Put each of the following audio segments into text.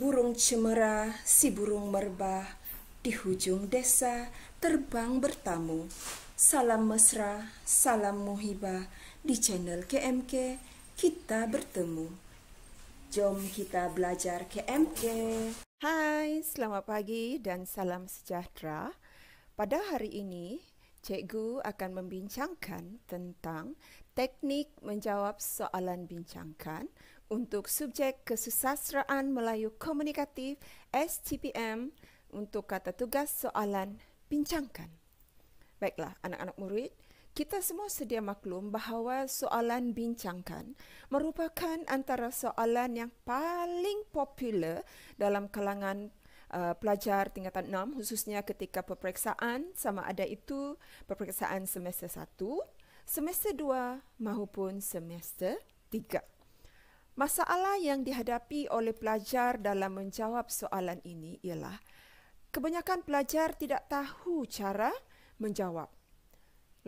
Burung cemera, si burung merbah, di hujung desa terbang bertamu. Salam mesra, salam muhibah, di channel KMK kita bertemu. Jom kita belajar KMK. Hai, selamat pagi dan salam sejahtera. Pada hari ini, cikgu akan membincangkan tentang teknik menjawab soalan bincangkan untuk subjek Kesusasteraan Melayu Komunikatif STPM untuk kata tugas soalan bincangkan. Baiklah, anak-anak murid, kita semua sedia maklum bahawa soalan bincangkan merupakan antara soalan yang paling popular dalam kalangan pelajar tingkatan 6, khususnya ketika peperiksaan, sama ada itu peperiksaan semester 1, semester 2 maupun semester 3. Masalah yang dihadapi oleh pelajar dalam menjawab soalan ini ialah kebanyakan pelajar tidak tahu cara menjawab.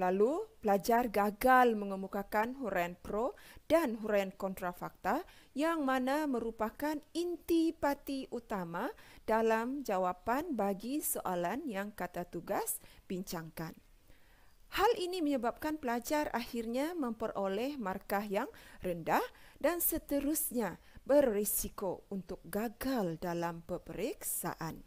Lalu, pelajar gagal mengemukakan huraian pro dan huraian kontra fakta yang mana merupakan intipati utama dalam jawapan bagi soalan yang kata tugas bincangkan. Hal ini menyebabkan pelajar akhirnya memperoleh markah yang rendah dan seterusnya berisiko untuk gagal dalam peperiksaan.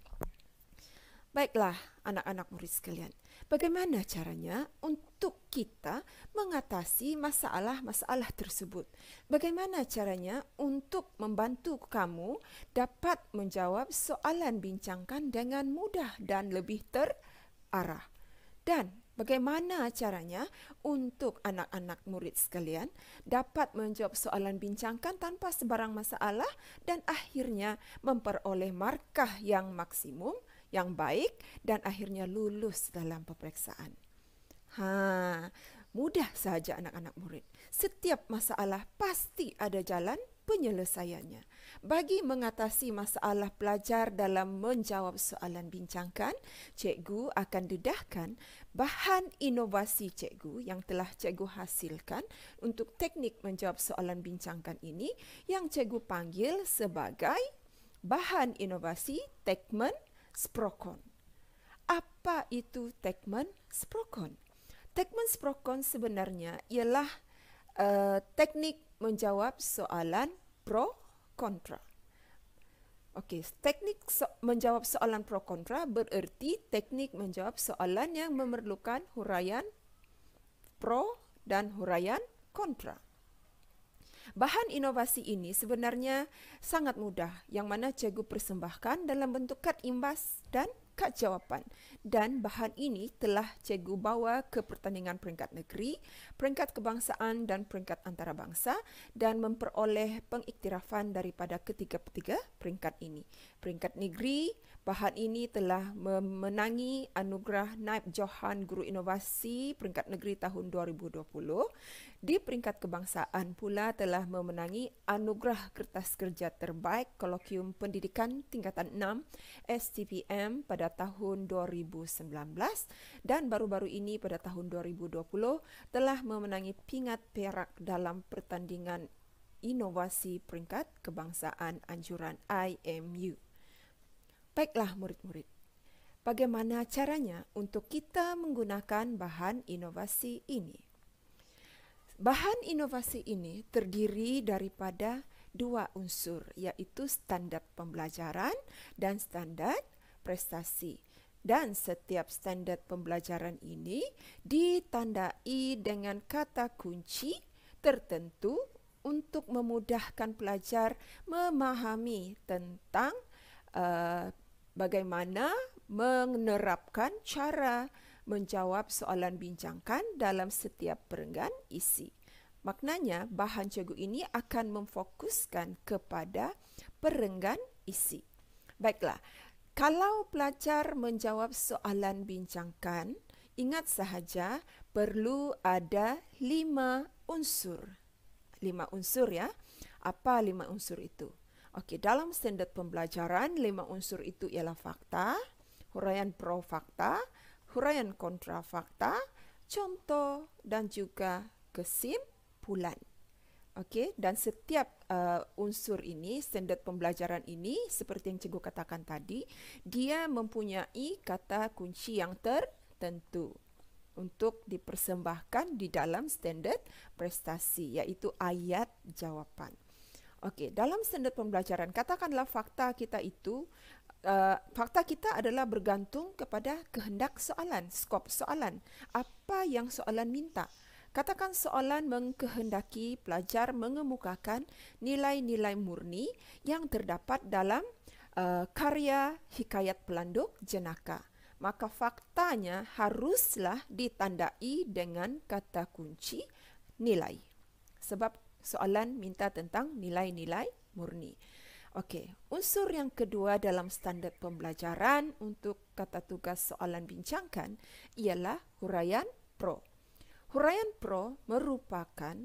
Baiklah, anak-anak murid sekalian, bagaimana caranya untuk kita mengatasi masalah-masalah tersebut? Bagaimana caranya untuk membantu kamu dapat menjawab soalan bincangkan dengan mudah dan lebih terarah? Dan bagaimana caranya untuk anak-anak murid sekalian dapat menjawab soalan bincangkan tanpa sebarang masalah dan akhirnya memperoleh markah yang maksimum, yang baik dan akhirnya lulus dalam peperiksaan. Mudah saja anak-anak murid. Setiap masalah pasti ada jalan penyelesaiannya. Bagi mengatasi masalah pelajar dalam menjawab soalan bincangkan, cikgu akan dedahkan bahan inovasi cikgu yang telah cikgu hasilkan untuk teknik menjawab soalan bincangkan ini yang cikgu panggil sebagai bahan inovasi Tekmen Sprokon. Apa itu Tekmen Sprokon? Tekmen Sprokon sebenarnya ialah teknik menjawab soalan pro kontra. Okey, teknik menjawab soalan pro kontra bererti teknik menjawab soalan yang memerlukan huraian pro dan huraian kontra. Bahan inovasi ini sebenarnya sangat mudah yang mana cikgu persembahkan dalam bentuk kad imbas dan kad jawapan. Dan bahan ini telah cikgu bawa ke pertandingan peringkat negeri, peringkat kebangsaan dan peringkat antarabangsa dan memperoleh pengiktirafan daripada ketiga-tiga peringkat ini. Peringkat negeri, bahan ini telah memenangi anugerah Naib Johan Guru Inovasi peringkat negeri tahun 2020. Di peringkat kebangsaan pula telah memenangi anugerah kertas kerja terbaik kolokium pendidikan tingkatan 6 STPM pada tahun 2019 dan baru-baru ini pada tahun 2020 telah memenangi pingat perak dalam pertandingan inovasi peringkat kebangsaan anjuran IMU. Baiklah murid-murid, bagaimana caranya untuk kita menggunakan bahan inovasi ini? Bahan inovasi ini terdiri daripada dua unsur, iaitu standard pembelajaran dan standard prestasi. Dan setiap standard pembelajaran ini ditandai dengan kata kunci tertentu untuk memudahkan pelajar memahami tentang bagaimana menerapkan cara menjawab soalan bincangkan dalam setiap perenggan isi. Maknanya, bahan cikgu ini akan memfokuskan kepada perenggan isi. Baiklah, kalau pelajar menjawab soalan bincangkan, ingat sahaja perlu ada 5 unsur. 5 unsur ya. Apa 5 unsur itu? Okey, dalam standard pembelajaran, 5 unsur itu ialah fakta, huraian pro fakta, huraian kontra fakta, contoh dan juga kesimpulan. Okey, dan setiap unsur ini, standard pembelajaran ini, seperti yang cikgu katakan tadi, dia mempunyai kata kunci yang tertentu untuk dipersembahkan di dalam standard prestasi, iaitu ayat jawapan. Okey, dalam standard pembelajaran, katakanlah fakta kita adalah bergantung kepada kehendak soalan, skop soalan. Apa yang soalan minta? Katakan soalan mengkehendaki pelajar mengemukakan nilai-nilai murni yang terdapat dalam karya Hikayat Pelanduk Jenaka. Maka faktanya haruslah ditandai dengan kata kunci nilai. Sebab soalan minta tentang nilai-nilai murni. Okey, unsur yang kedua dalam standard pembelajaran untuk kata tugas soalan bincangkan ialah huraian pro. Huraian pro merupakan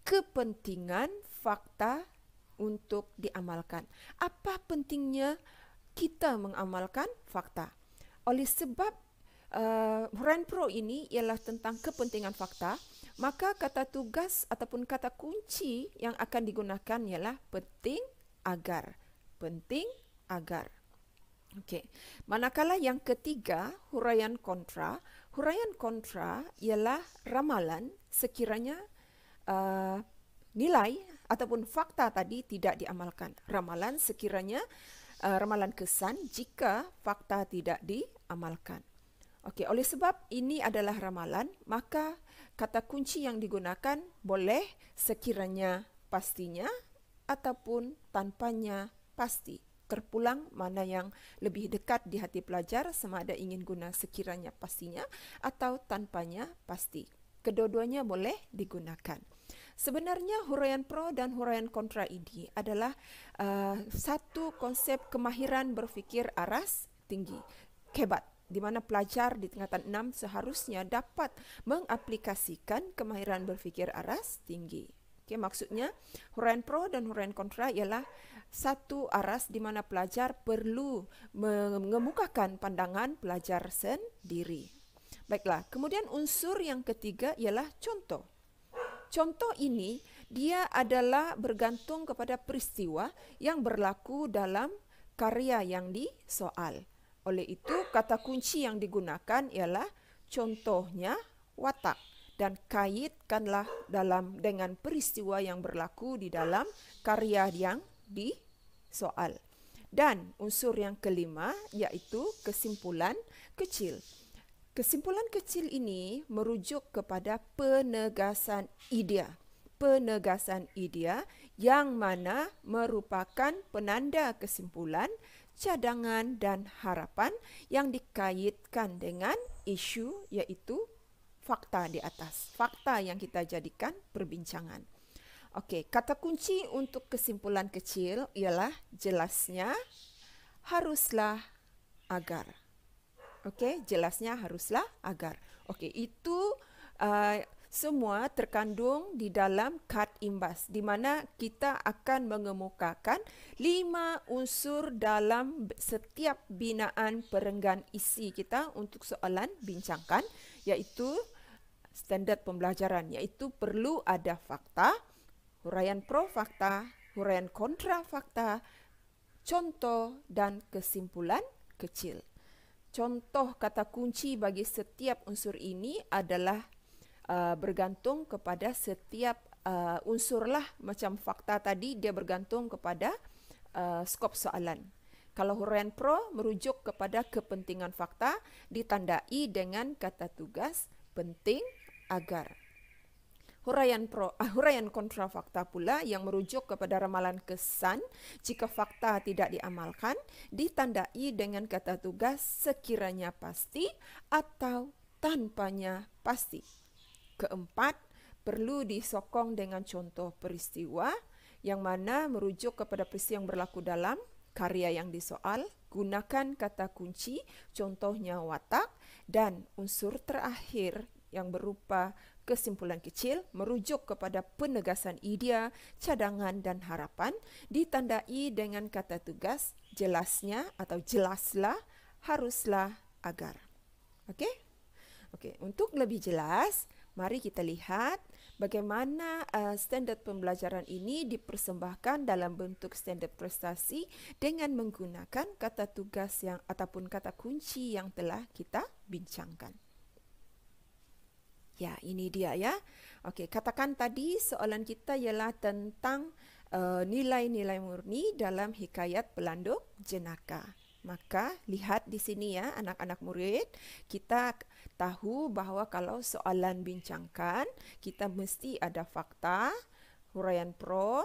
kepentingan fakta untuk diamalkan. Apa pentingnya kita mengamalkan fakta? Oleh sebab huraian pro ini ialah tentang kepentingan fakta, maka kata tugas ataupun kata kunci yang akan digunakan ialah penting agar. Penting agar. Okey. Manakala yang ketiga, huraian kontra. Huraian kontra ialah ramalan sekiranya nilai ataupun fakta tadi tidak diamalkan. Ramalan sekiranya ramalan kesan jika fakta tidak diamalkan. Okey, oleh sebab ini adalah ramalan, maka kata kunci yang digunakan boleh sekiranya pastinya ataupun tanpanya pasti. Terpulang mana yang lebih dekat di hati pelajar, sama ada ingin guna sekiranya pastinya atau tanpanya pasti. Kedua-duanya boleh digunakan. Sebenarnya huraian pro dan huraian kontra ini adalah satu konsep kemahiran berfikir aras tinggi, kebat, di mana pelajar di tingkatan 6 seharusnya dapat mengaplikasikan kemahiran berfikir aras tinggi. Okay, maksudnya huraian pro dan huraian kontra ialah satu aras di mana pelajar perlu mengemukakan pandangan pelajar sendiri. Baiklah, kemudian unsur yang ketiga ialah contoh. Contoh ini dia adalah bergantung kepada peristiwa yang berlaku dalam karya yang disoal. Oleh itu, kata kunci yang digunakan ialah contohnya watak. Dan kaitkanlah dengan peristiwa yang berlaku di dalam karya yang disoal. Dan unsur yang kelima iaitu kesimpulan kecil. Kesimpulan kecil ini merujuk kepada penegasan idea. Penegasan idea yang mana merupakan penanda kesimpulan, cadangan dan harapan yang dikaitkan dengan isu iaitu fakta di atas. Fakta yang kita jadikan perbincangan. Okey, kata kunci untuk kesimpulan kecil ialah jelasnya, haruslah, agar. Okey, jelasnya, haruslah, agar. Okey, itu semua terkandung di dalam kad imbas di mana kita akan mengemukakan 5 unsur dalam setiap binaan perenggan isi kita untuk soalan bincangkan, iaitu standard pembelajaran, iaitu perlu ada fakta, huraian pro fakta, huraian kontra fakta, contoh dan kesimpulan kecil. Contoh kata kunci bagi setiap unsur ini adalah bergantung kepada setiap unsurlah. Macam fakta tadi, dia bergantung kepada skop soalan. Kalau huraian pro merujuk kepada kepentingan fakta, ditandai dengan kata tugas penting agar. Huraian kontra fakta pula yang merujuk kepada ramalan kesan jika fakta tidak diamalkan, ditandai dengan kata tugas sekiranya pasti atau tanpanya pasti. Keempat, perlu disokong dengan contoh peristiwa yang mana merujuk kepada peristiwa yang berlaku dalam karya yang disoal. Gunakan kata kunci, contohnya watak, dan unsur terakhir yang berupa kesimpulan kecil merujuk kepada penegasan idea, cadangan dan harapan, ditandai dengan kata tugas jelasnya atau jelaslah, haruslah, agar. Okey? Okey, untuk lebih jelas, mari kita lihat Bagaimana standard pembelajaran ini dipersembahkan dalam bentuk standard prestasi dengan menggunakan kata tugas yang ataupun kata kunci yang telah kita bincangkan. Ya, ini dia ya. Okey, katakan tadi soalan kita ialah tentang nilai-nilai murni dalam hikayat Pelanduk Jenaka. Maka lihat di sini ya anak-anak murid, kita tahu bahawa kalau soalan bincangkan, kita mesti ada fakta, huraian pro,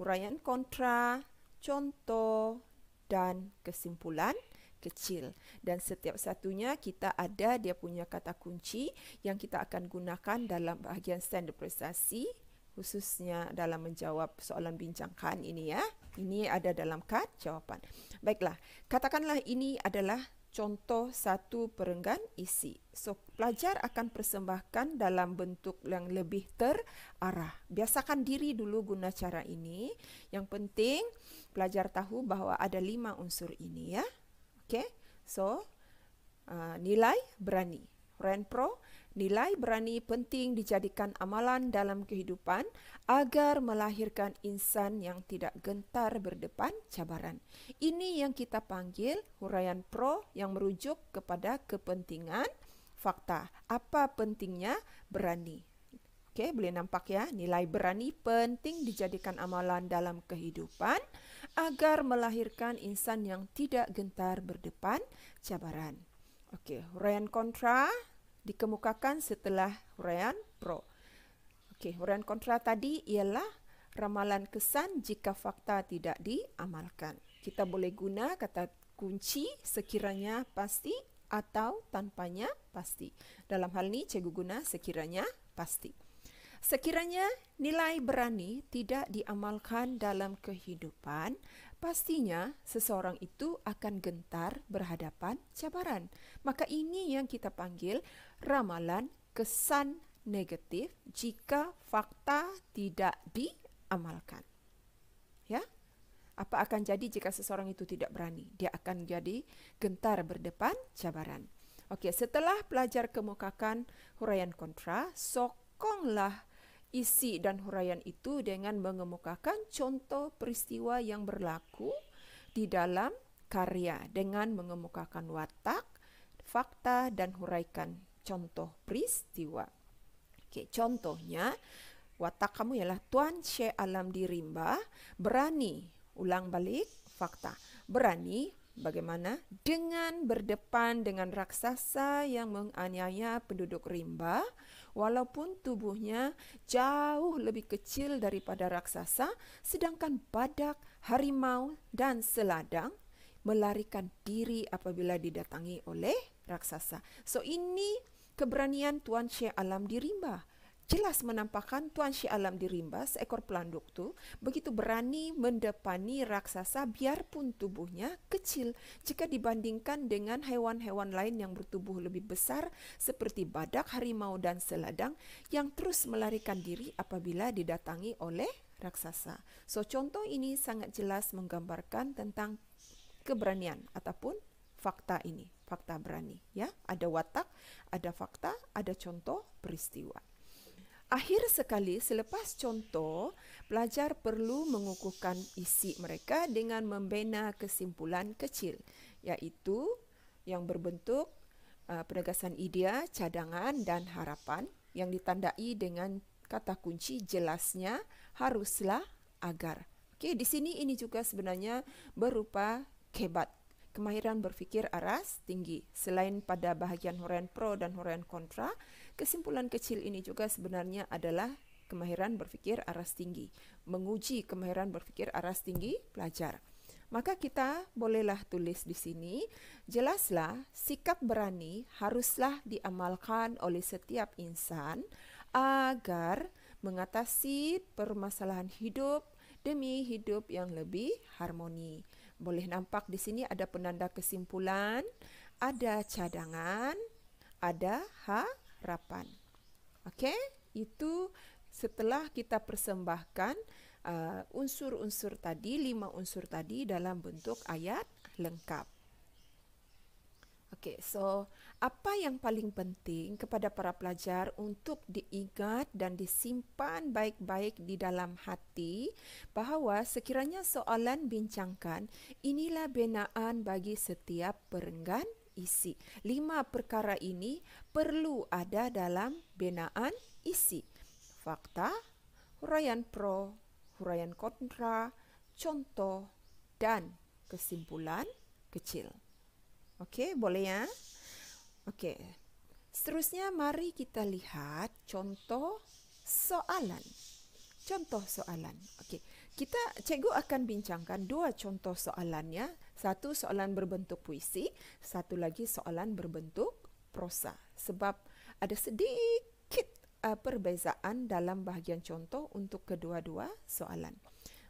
huraian kontra, contoh dan kesimpulan kecil. Dan setiap satunya kita ada dia punya kata kunci yang kita akan gunakan dalam bahagian standard prestasi, khususnya dalam menjawab soalan bincangkan ini ya. Ini ada dalam kad jawapan. Baiklah, katakanlah ini adalah contoh satu perenggan isi. So, pelajar akan persembahkan dalam bentuk yang lebih terarah. Biasakan diri dulu guna cara ini. Yang penting, pelajar tahu bahawa ada 5 unsur ini ya. Okey, so nilai berani. Huraian pro, nilai berani penting dijadikan amalan dalam kehidupan agar melahirkan insan yang tidak gentar berdepan cabaran. Ini yang kita panggil huraian pro yang merujuk kepada kepentingan fakta. Apa pentingnya berani? Okey, boleh nampak ya, nilai berani penting dijadikan amalan dalam kehidupan agar melahirkan insan yang tidak gentar berdepan cabaran. Okey, huraian kontra dikemukakan setelah huraian pro. Okey, huraian kontra tadi ialah ramalan kesan jika fakta tidak diamalkan. Kita boleh guna kata kunci sekiranya pasti atau tanpanya pasti. Dalam hal ini cikgu guna sekiranya pasti. Sekiranya nilai berani tidak diamalkan dalam kehidupan, pastinya seseorang itu akan gentar berhadapan cabaran. Maka ini yang kita panggil ramalan kesan negatif jika fakta tidak diamalkan. Ya? Apa akan jadi jika seseorang itu tidak berani? Dia akan jadi gentar berdepan cabaran. Okey, setelah pelajar kemukakan huraian kontra, sokonglah isi dan huraian itu dengan mengemukakan contoh peristiwa yang berlaku di dalam karya dengan mengemukakan watak, fakta dan huraikan contoh peristiwa. Okey, contohnya watak kamu ialah Tuan Syekh Alam di Rimba berani, ulang balik fakta, berani bagaimana dengan berdepan dengan raksasa yang menganiaya penduduk Rimba walaupun tubuhnya jauh lebih kecil daripada raksasa, sedangkan badak, harimau dan seladang melarikan diri apabila didatangi oleh raksasa. So ini keberanian Tuan Syekh Alam di Rimba. Jelas menampakkan Tuan Syekh Alam di Rimba, seekor pelanduk tu, begitu berani mendepani raksasa biarpun tubuhnya kecil jika dibandingkan dengan haiwan-haiwan lain yang bertubuh lebih besar seperti badak, harimau dan seladang yang terus melarikan diri apabila didatangi oleh raksasa. So contoh ini sangat jelas menggambarkan tentang keberanian ataupun fakta ini, fakta berani ya. Ada watak, ada fakta, ada contoh peristiwa. Akhir sekali, selepas contoh, pelajar perlu mengukuhkan isi mereka dengan membina kesimpulan kecil, iaitu yang berbentuk penegasan idea, cadangan dan harapan yang ditandai dengan kata kunci jelasnya, haruslah, agar. Okey, di sini ini juga sebenarnya berupa kebat, kemahiran berfikir aras tinggi. Selain pada bahagian huraian pro dan huraian kontra, kesimpulan kecil ini juga sebenarnya adalah kemahiran berfikir aras tinggi. Menguji kemahiran berfikir aras tinggi pelajar. Maka kita bolehlah tulis di sini, jelaslah sikap berani haruslah diamalkan oleh setiap insan agar mengatasi permasalahan hidup demi hidup yang lebih harmoni. Boleh nampak di sini ada penanda kesimpulan, ada cadangan, ada harapan. Okey, itu setelah kita persembahkan unsur-unsur tadi, 5 unsur tadi dalam bentuk ayat lengkap. Okey, so apa yang paling penting kepada para pelajar untuk diingat dan disimpan baik-baik di dalam hati bahawa sekiranya soalan bincangkan, inilah binaan bagi setiap perenggan isi. 5 perkara ini perlu ada dalam binaan isi. Fakta, huraian pro, huraian kontra, contoh dan kesimpulan kecil. Okey, boleh ya? Okey. Seterusnya mari kita lihat contoh soalan. Contoh soalan. Okey. Cikgu akan bincangkan 2 contoh soalannya. Satu soalan berbentuk puisi, satu lagi soalan berbentuk prosa. Sebab ada sedikit perbezaan dalam bahagian contoh untuk kedua-dua soalan.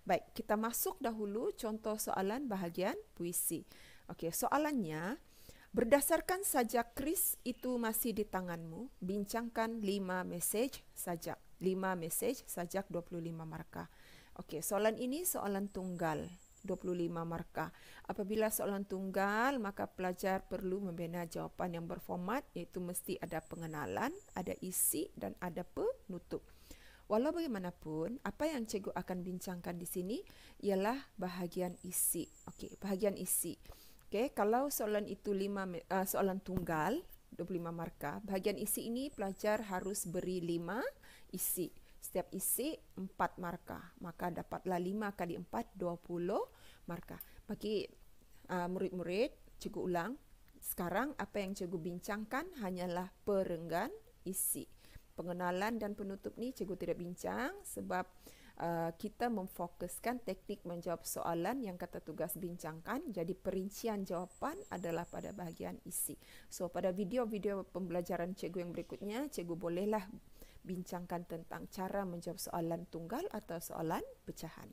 Baik, kita masuk dahulu contoh soalan bahagian puisi. Okey, soalannya, berdasarkan sajak kris itu masih di tanganmu, bincangkan 5 mesej sajak. 5 mesej sajak 25 markah. Okey, soalan ini soalan tunggal, 25 markah. Apabila soalan tunggal, maka pelajar perlu membina jawapan yang berformat, iaitu mesti ada pengenalan, ada isi dan ada penutup. Walau bagaimanapun, apa yang cikgu akan bincangkan di sini ialah bahagian isi. Okey, bahagian isi. Okey, kalau soalan itu soalan tunggal 25 markah, bahagian isi ini pelajar harus beri 5 isi. Setiap isi 4 markah. Maka dapatlah 5 kali 4 20 markah. Bagi murid-murid, cikgu ulang. Sekarang apa yang cikgu bincangkan hanyalah perenggan isi. Pengenalan dan penutup ni cikgu tidak bincang sebab kita memfokuskan teknik menjawab soalan yang kata tugas bincangkan. Jadi perincian jawapan adalah pada bahagian isi. So pada video-video pembelajaran cikgu yang berikutnya, cikgu bolehlah bincangkan tentang cara menjawab soalan tunggal atau soalan pecahan.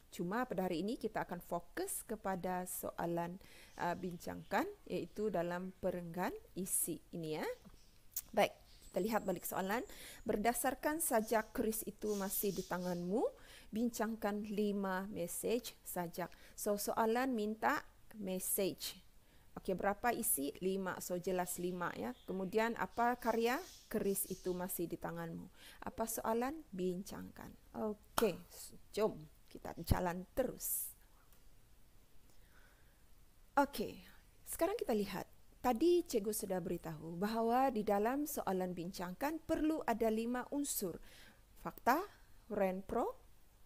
Cuma pada hari ini kita akan fokus kepada soalan bincangkan, iaitu dalam perenggan isi ini ya. Baik. Kita lihat balik soalan. Berdasarkan sajak kris itu masih di tanganmu, bincangkan 5 mesej sajak. So, soalan minta mesej. Okey, berapa isi? 5. So, jelas 5 ya. Kemudian, apa karya? Kris itu masih di tanganmu. Apa soalan? Bincangkan. Okey, jom kita jalan terus. Okey, sekarang kita lihat. Tadi cikgu sudah beritahu bahawa di dalam soalan bincangkan perlu ada 5 unsur. Fakta, huraian pro,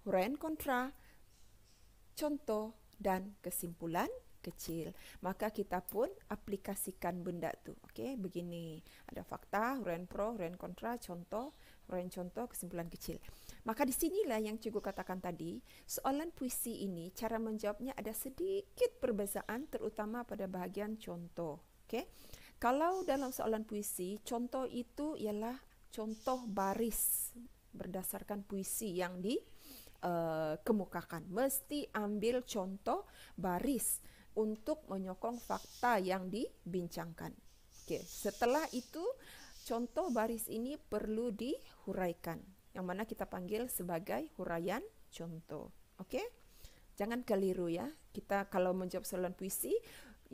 huraian kontra, contoh dan kesimpulan kecil. Maka kita pun aplikasikan benda tu. Okey, begini. Ada fakta, huraian pro, huraian kontra, contoh, huraian contoh, kesimpulan kecil. Maka di sinilah yang cikgu katakan tadi, soalan puisi ini cara menjawabnya ada sedikit perbezaan terutama pada bahagian contoh. Okey. Kalau dalam soalan puisi, contoh itu ialah contoh baris berdasarkan puisi yang dikemukakan. Mesti ambil contoh baris untuk menyokong fakta yang dibincangkan. Okey, setelah itu contoh baris ini perlu dihuraikan, yang mana kita panggil sebagai huraian contoh. Okey? Jangan keliru ya. Kita kalau menjawab soalan puisi,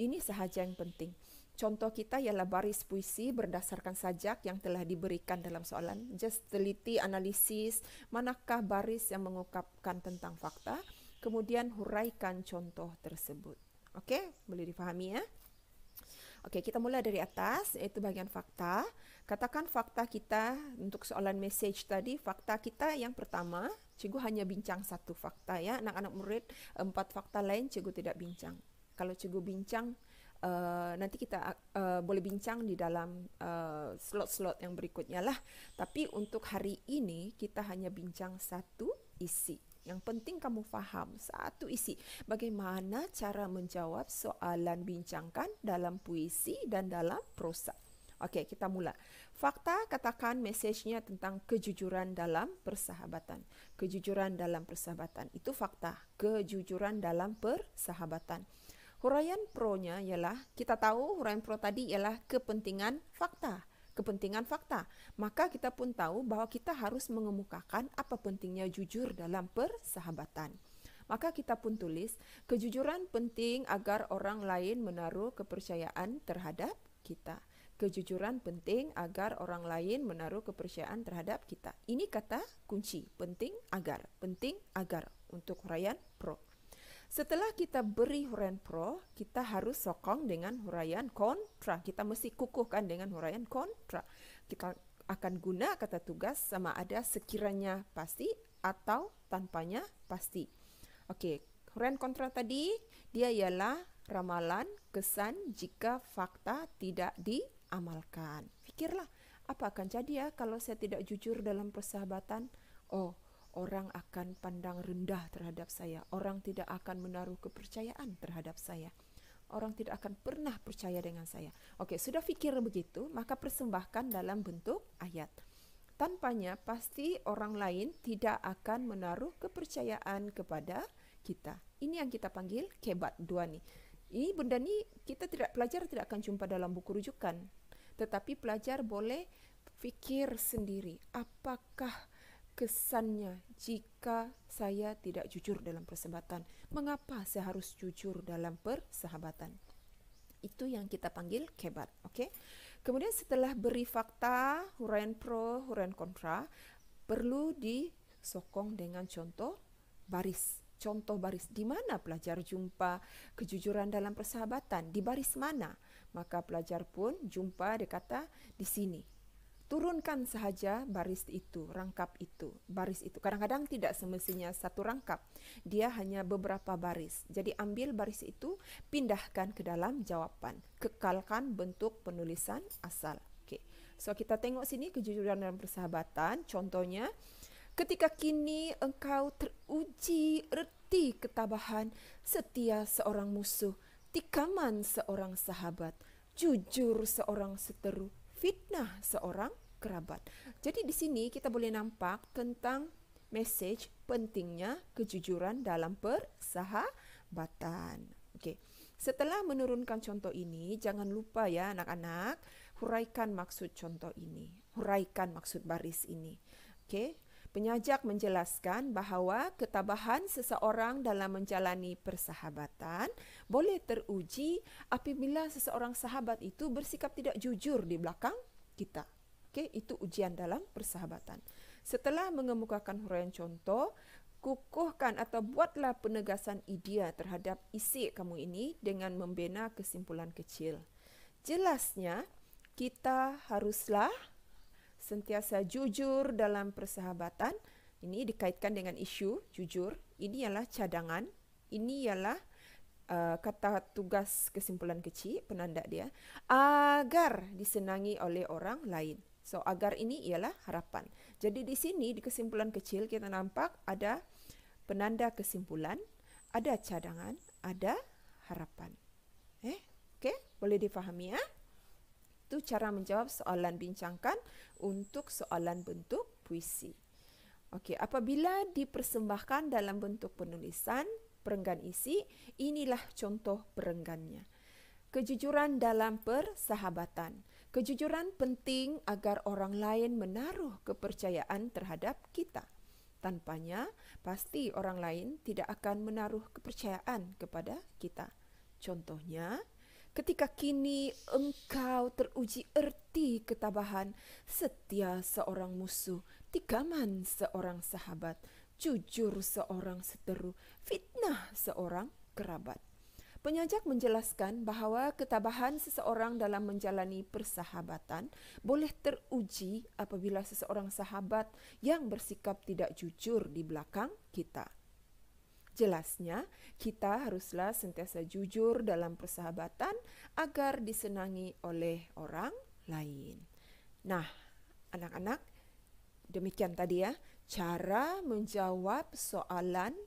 ini sahaja yang penting. Contoh kita ialah baris puisi berdasarkan sajak yang telah diberikan dalam soalan. Just teliti analisis manakah baris yang mengungkapkan tentang fakta, kemudian huraikan contoh tersebut. Okey, boleh difahami ya? Okey, kita mula dari atas, iaitu bahagian fakta. Katakan fakta kita untuk soalan mesej tadi, fakta kita yang pertama, cikgu hanya bincang 1 fakta ya. Anak-anak murid 4 fakta lain cikgu tidak bincang. Kalau cikgu bincang, nanti kita boleh bincang di dalam slot-slot yang berikutnya lah. Tapi untuk hari ini kita hanya bincang 1 isi. Yang penting kamu faham 1 isi. Bagaimana cara menjawab soalan bincangkan dalam puisi dan dalam prosa. Okey, kita mula. Fakta, katakan mesejnya tentang kejujuran dalam persahabatan. Kejujuran dalam persahabatan itu fakta. Kejujuran dalam persahabatan. Huraian pro-nya ialah, kita tahu huraian pro tadi ialah kepentingan fakta. Kepentingan fakta. Maka kita pun tahu bahawa kita harus mengemukakan apa pentingnya jujur dalam persahabatan. Maka kita pun tulis, kejujuran penting agar orang lain menaruh kepercayaan terhadap kita. Kejujuran penting agar orang lain menaruh kepercayaan terhadap kita. Ini kata kunci, penting agar untuk huraian pro. Setelah kita beri huraian pro, kita harus sokong dengan huraian kontra. Kita mesti kukuhkan dengan huraian kontra. Kita akan guna kata tugas sama ada sekiranya pasti atau tanpanya pasti. Okey, huraian kontra tadi, dia ialah ramalan kesan jika fakta tidak diamalkan. Fikirlah, apa akan jadi ya kalau saya tidak jujur dalam persahabatan? Oh, orang akan pandang rendah terhadap saya. Orang tidak akan menaruh kepercayaan terhadap saya. Orang tidak akan pernah percaya dengan saya. Okey, sudah fikir begitu, maka persembahkan dalam bentuk ayat. Tanpanya, pasti orang lain tidak akan menaruh kepercayaan kepada kita. Ini yang kita panggil kebat dua ni. Ini benda ni pelajar tidak akan jumpa dalam buku rujukan. Tetapi pelajar boleh fikir sendiri. Apakah kesannya jika saya tidak jujur dalam persahabatan? Mengapa saya harus jujur dalam persahabatan? Itu yang kita panggil kebat. Okey. Kemudian setelah beri fakta, huraian pro, huraian kontra, perlu disokong dengan contoh baris. Contoh baris, di mana pelajar jumpa kejujuran dalam persahabatan? Di baris mana? Maka pelajar pun jumpa, dia kata, di sini. Turunkan sahaja baris itu, rangkap itu, baris itu. Kadang-kadang tidak semestinya satu rangkap. Dia hanya beberapa baris. Jadi ambil baris itu, pindahkan ke dalam jawapan. Kekalkan bentuk penulisan asal. Okay. So kita tengok sini kejujuran dalam persahabatan. Contohnya, ketika kini engkau teruji erti ketabahan, setia seorang musuh, tikaman seorang sahabat, jujur seorang seteru, fitnah seorang kerabat. Jadi di sini kita boleh nampak tentang mesej pentingnya kejujuran dalam persahabatan. Okey. Setelah menurunkan contoh ini, jangan lupa ya anak-anak, huraikan maksud contoh ini. Huraikan maksud baris ini. Okey. Penyajak menjelaskan bahawa ketabahan seseorang dalam menjalani persahabatan boleh teruji apabila seseorang sahabat itu bersikap tidak jujur di belakang kita. Okey, itu ujian dalam persahabatan. Setelah mengemukakan huraian contoh, kukuhkan atau buatlah penegasan idea terhadap isi kamu ini dengan membina kesimpulan kecil. Jelasnya, kita haruslah sentiasa jujur dalam persahabatan. Ini dikaitkan dengan isu jujur. Ini ialah cadangan. Ini ialah kata tugas kesimpulan kecil, penanda dia, agar disenangi oleh orang lain. So, agar ini ialah harapan. Jadi di sini, di kesimpulan kecil, kita nampak ada penanda kesimpulan, ada cadangan, ada harapan. Okey, boleh difahami ya? Itu cara menjawab soalan bincangkan untuk soalan bentuk puisi. Okey, apabila dipersembahkan dalam bentuk penulisan, perenggan isi, inilah contoh perenggannya. Kejujuran dalam persahabatan. Kejujuran penting agar orang lain menaruh kepercayaan terhadap kita. Tanpanya, pasti orang lain tidak akan menaruh kepercayaan kepada kita. Contohnya, ketika kini engkau teruji erti ketabahan, setia seorang musuh, tikaman seorang sahabat, jujur seorang seteru, fitnah seorang kerabat. Penyajak menjelaskan bahawa ketabahan seseorang dalam menjalani persahabatan boleh teruji apabila seseorang sahabat yang bersikap tidak jujur di belakang kita. Jelasnya, kita haruslah sentiasa jujur dalam persahabatan agar disenangi oleh orang lain. Nah, anak-anak, demikian tadi ya, cara menjawab soalan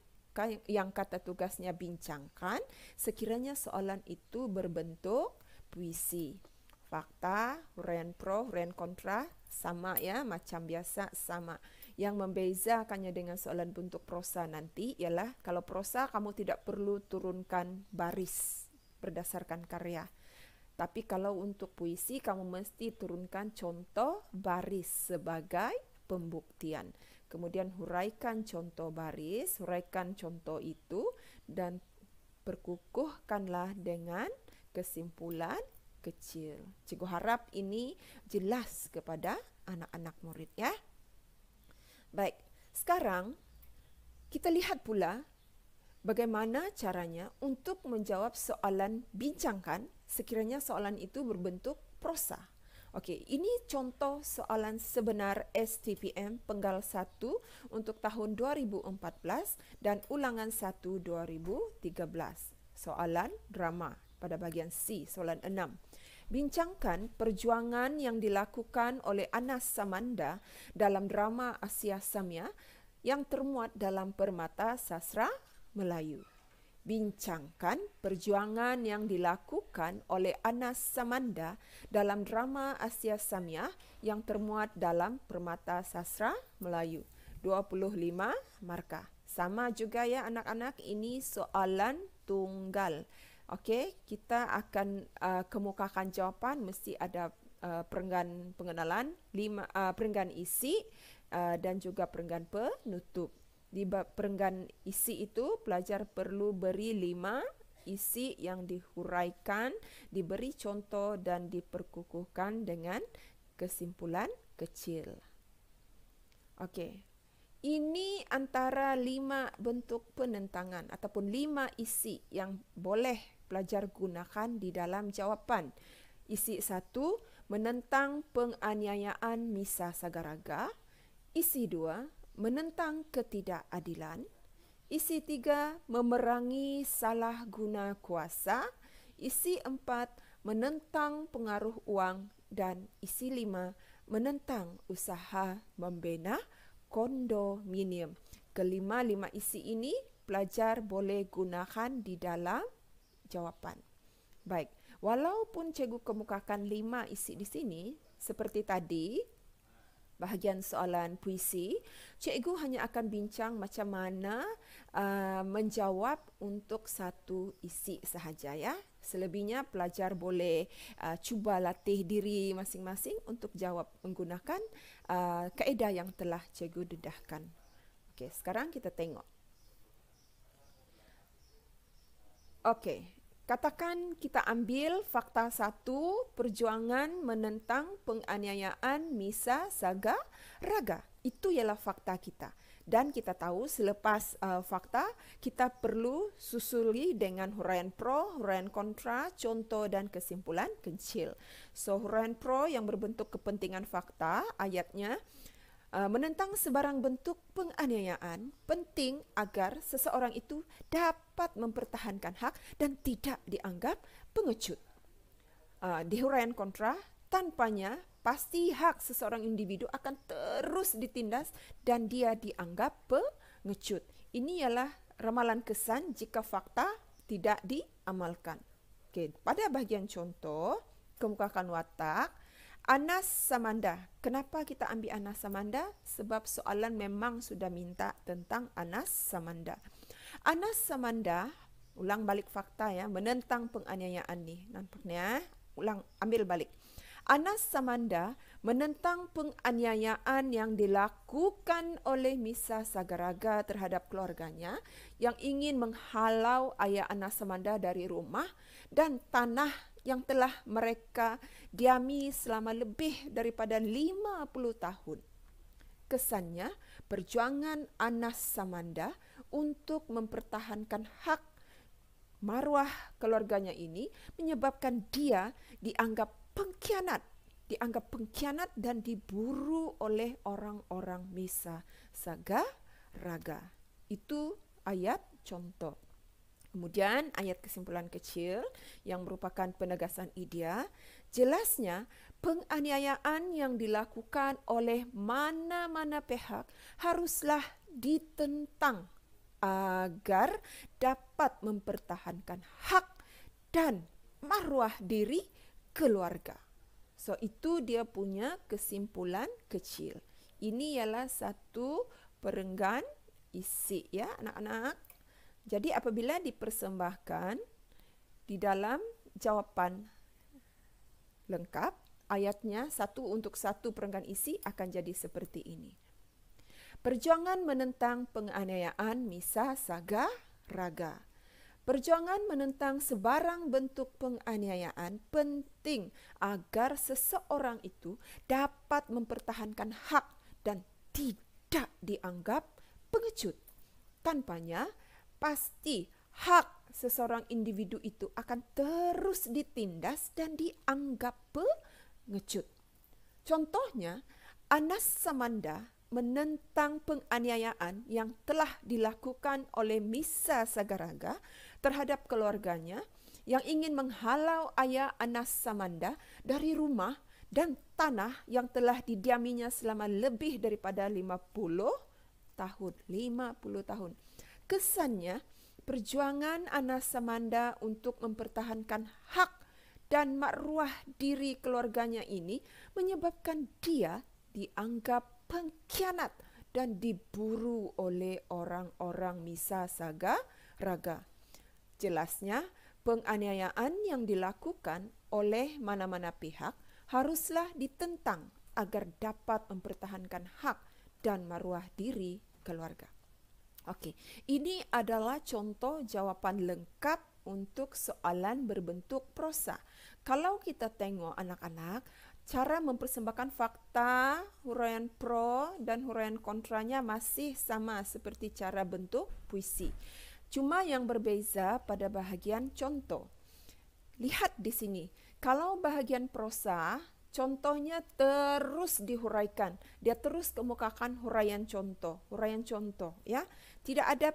yang kata tugasnya bincangkan sekiranya soalan itu berbentuk puisi. Fakta, huraian pro, huraian kontra sama ya, macam biasa sama. Yang membezakannya dengan soalan bentuk prosa nanti ialah kalau prosa kamu tidak perlu turunkan baris berdasarkan karya. Tapi kalau untuk puisi kamu mesti turunkan contoh baris sebagai pembuktian. Kemudian huraikan contoh baris, huraikan contoh itu dan perkukuhkanlah dengan kesimpulan kecil. Cikgu harap ini jelas kepada anak-anak murid ya. Baik, sekarang kita lihat pula bagaimana caranya untuk menjawab soalan bincangkan sekiranya soalan itu berbentuk prosa. Okey, ini contoh soalan sebenar STPM Penggal 1 untuk tahun 2014 dan ulangan 1 2013. Soalan drama pada bahagian C, soalan 6. Bincangkan perjuangan yang dilakukan oleh Anas Samanda dalam drama Asia Samia yang termuat dalam Permata Sastra Melayu. Bincangkan perjuangan yang dilakukan oleh Anas Samanda dalam drama Asia Samia yang termuat dalam Permata Sastra Melayu. 25 markah. Sama juga ya anak-anak, ini soalan tunggal. Okey, kita akan kemukakan jawapan, mesti ada perenggan pengenalan, perenggan isi dan juga perenggan penutup. Di perenggan isi itu, pelajar perlu beri 5 isi yang dihuraikan, diberi contoh dan diperkukuhkan dengan kesimpulan kecil. Okey. Ini antara 5 bentuk penentangan ataupun 5 isi yang boleh pelajar gunakan di dalam jawapan. Isi 1, menentang penganiayaan Misa Sagaraga. Isi 2, menentang ketidakadilan. Isi 3, memerangi salah guna kuasa. Isi 4, menentang pengaruh wang. Dan isi 5, menentang usaha membina kondominium. Kelima-lima isi ini pelajar boleh gunakan di dalam jawapan. Baik, walaupun cikgu kemukakan 5 isi di sini, seperti tadi, bahagian soalan puisi, cikgu hanya akan bincang macam mana menjawab untuk satu isi sahaja ya. Selebihnya pelajar boleh cuba latih diri masing-masing untuk jawab menggunakan kaedah yang telah cikgu dedahkan. Okey, sekarang kita tengok. Okey. Katakan kita ambil fakta 1, perjuangan menentang penganiayaan Misa Sagaraga. Itu ialah fakta kita. Dan kita tahu selepas fakta, kita perlu susuli dengan huraian pro, huraian kontra, contoh dan kesimpulan kecil. So, huraian pro yang berbentuk kepentingan fakta, ayatnya, menentang sebarang bentuk penganiayaan penting agar seseorang itu dapat mempertahankan hak dan tidak dianggap pengecut. Di huraian kontra, tanpanya pasti hak seseorang individu akan terus ditindas dan dia dianggap pengecut. Ini ialah ramalan kesan jika fakta tidak diamalkan. Okey, pada bahagian contoh, kemukakan watak, Anas Samanda. Kenapa kita ambil Anas Samanda? Sebab soalan memang sudah minta tentang Anas Samanda. Anas Samanda, ulang balik fakta ya, menentang penganiayaan ni. Nampaknya, ulang, ambil balik. Anas Samanda menentang penganiayaan yang dilakukan oleh Misa Sagaraga terhadap keluarganya yang ingin menghalau ayah Anas Samanda dari rumah dan tanah yang telah mereka diami selama lebih daripada 50 tahun. Kesannya, perjuangan Anas Samanda untuk mempertahankan hak maruah keluarganya ini menyebabkan dia dianggap pengkhianat dan diburu oleh orang-orang Misa Sagaraga. Itu ayat contoh. Kemudian ayat kesimpulan kecil yang merupakan penegasan idea, jelasnya penganiayaan yang dilakukan oleh mana-mana pihak haruslah ditentang agar dapat mempertahankan hak dan maruah diri keluarga. So, itu dia punya kesimpulan kecil. Ini ialah satu perenggan isi ya anak-anak. Jadi apabila dipersembahkan di dalam jawapan lengkap ayatnya satu untuk satu perenggan isi akan jadi seperti ini. Perjuangan menentang penganiayaan misa, saga, raga. Perjuangan menentang sebarang bentuk penganiayaan penting agar seseorang itu dapat mempertahankan hak dan tidak dianggap pengecut. Tanpanya, pasti hak seseorang individu itu akan terus ditindas dan dianggap pengecut. Contohnya, Anas Samanda menentang penganiayaan yang telah dilakukan oleh Misa Sagaraga terhadap keluarganya yang ingin menghalau ayah Anas Samanda dari rumah dan tanah yang telah didiaminya selama lebih daripada 50 tahun. 50 tahun. Kesannya, perjuangan Anas Samanda untuk mempertahankan hak dan makruah diri keluarganya ini menyebabkan dia dianggap pengkhianat dan diburu oleh orang-orang Misa Saga Raga. Jelasnya, penganiayaan yang dilakukan oleh mana-mana pihak haruslah ditentang agar dapat mempertahankan hak dan maruah diri keluarga. Okey, ini adalah contoh jawapan lengkap untuk soalan berbentuk prosa. Kalau kita tengok anak-anak, cara mempersembahkan fakta, huraian pro dan huraian kontranya masih sama seperti cara bentuk puisi. Cuma yang berbeza pada bahagian contoh. Lihat di sini, kalau bahagian prosa, contohnya terus dihuraikan. Dia terus kemukakan huraian contoh, ya. Tidak ada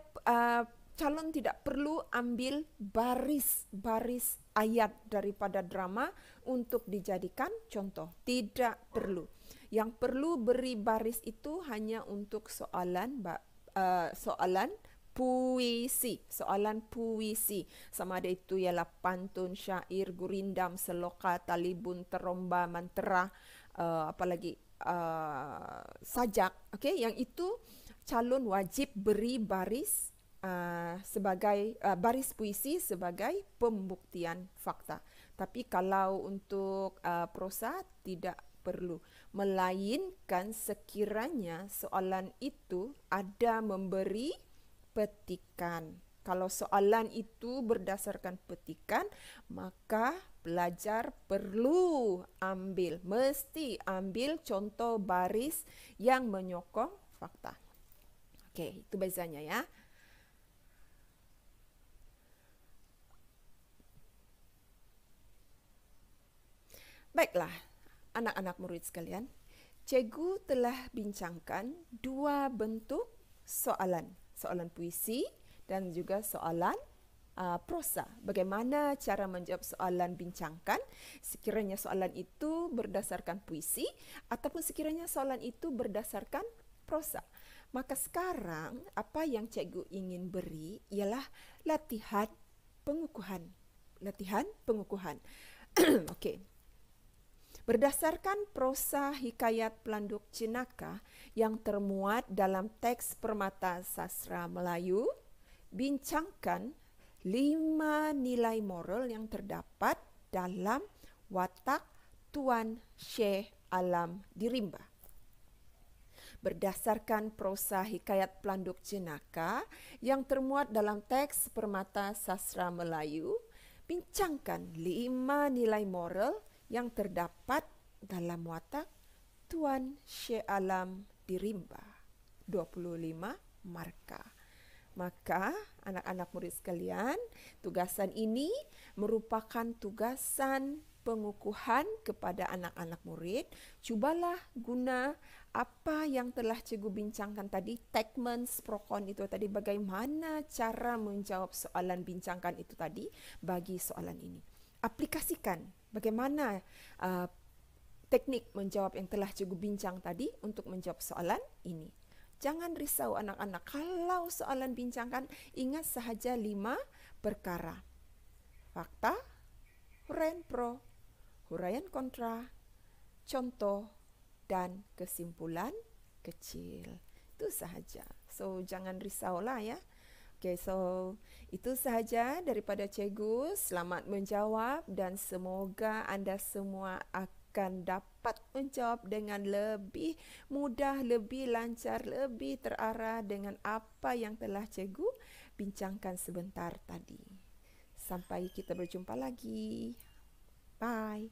calon tidak perlu ambil baris-baris ayat daripada drama untuk dijadikan contoh. Tidak perlu. Yang perlu beri baris itu hanya untuk soalan puisi. Soalan puisi. Sama ada itu ialah pantun, syair, gurindam, seloka, talibun, teromba, mantera, sajak. Okey, yang itu calon wajib beri baris sebagai baris puisi sebagai pembuktian fakta. Tapi kalau untuk prosa tidak perlu, melainkan sekiranya soalan itu ada memberi petikan. Kalau soalan itu berdasarkan petikan, maka pelajar perlu mesti ambil contoh baris yang menyokong fakta. Okey, itu bezanya ya. Baiklah, anak-anak murid sekalian, cikgu telah bincangkan dua bentuk soalan. Soalan puisi dan juga soalan prosa. Bagaimana cara menjawab soalan bincangkan sekiranya soalan itu berdasarkan puisi ataupun sekiranya soalan itu berdasarkan prosa. Maka sekarang apa yang cikgu ingin beri ialah latihan pengukuhan. Okey. Berdasarkan prosa hikayat Pelanduk Jenaka yang termuat dalam teks Permata Sastra Melayu, bincangkan 5 nilai moral yang terdapat dalam watak Tuan Syekh Alam di Rimba. Berdasarkan prosa hikayat Pelanduk Jenaka yang termuat dalam teks Permata Sastra Melayu, bincangkan 5 nilai moral yang terdapat dalam watak Tuan Syekh Alam di Rimba. 25 markah. Maka anak-anak murid sekalian, tugasan ini merupakan tugasan pengukuhan kepada anak-anak murid. Cubalah guna apa yang telah cikgu bincangkan tadi, Tegmans Prokon itu tadi, bagaimana cara menjawab soalan bincangkan itu tadi bagi soalan ini. Aplikasikan bagaimana teknik menjawab yang telah cikgu bincang tadi untuk menjawab soalan ini. Jangan risau anak-anak, kalau soalan bincangkan, ingat sahaja 5 perkara. Fakta, huraian pro, huraian kontra, contoh, dan kesimpulan kecil. Itu sahaja. So, jangan risaulah ya. Okey, so itu sahaja daripada cikgu. Selamat menjawab dan semoga anda semua akan dapat menjawab dengan lebih mudah, lebih lancar, lebih terarah dengan apa yang telah cikgu bincangkan sebentar tadi. Sampai kita berjumpa lagi. Bye.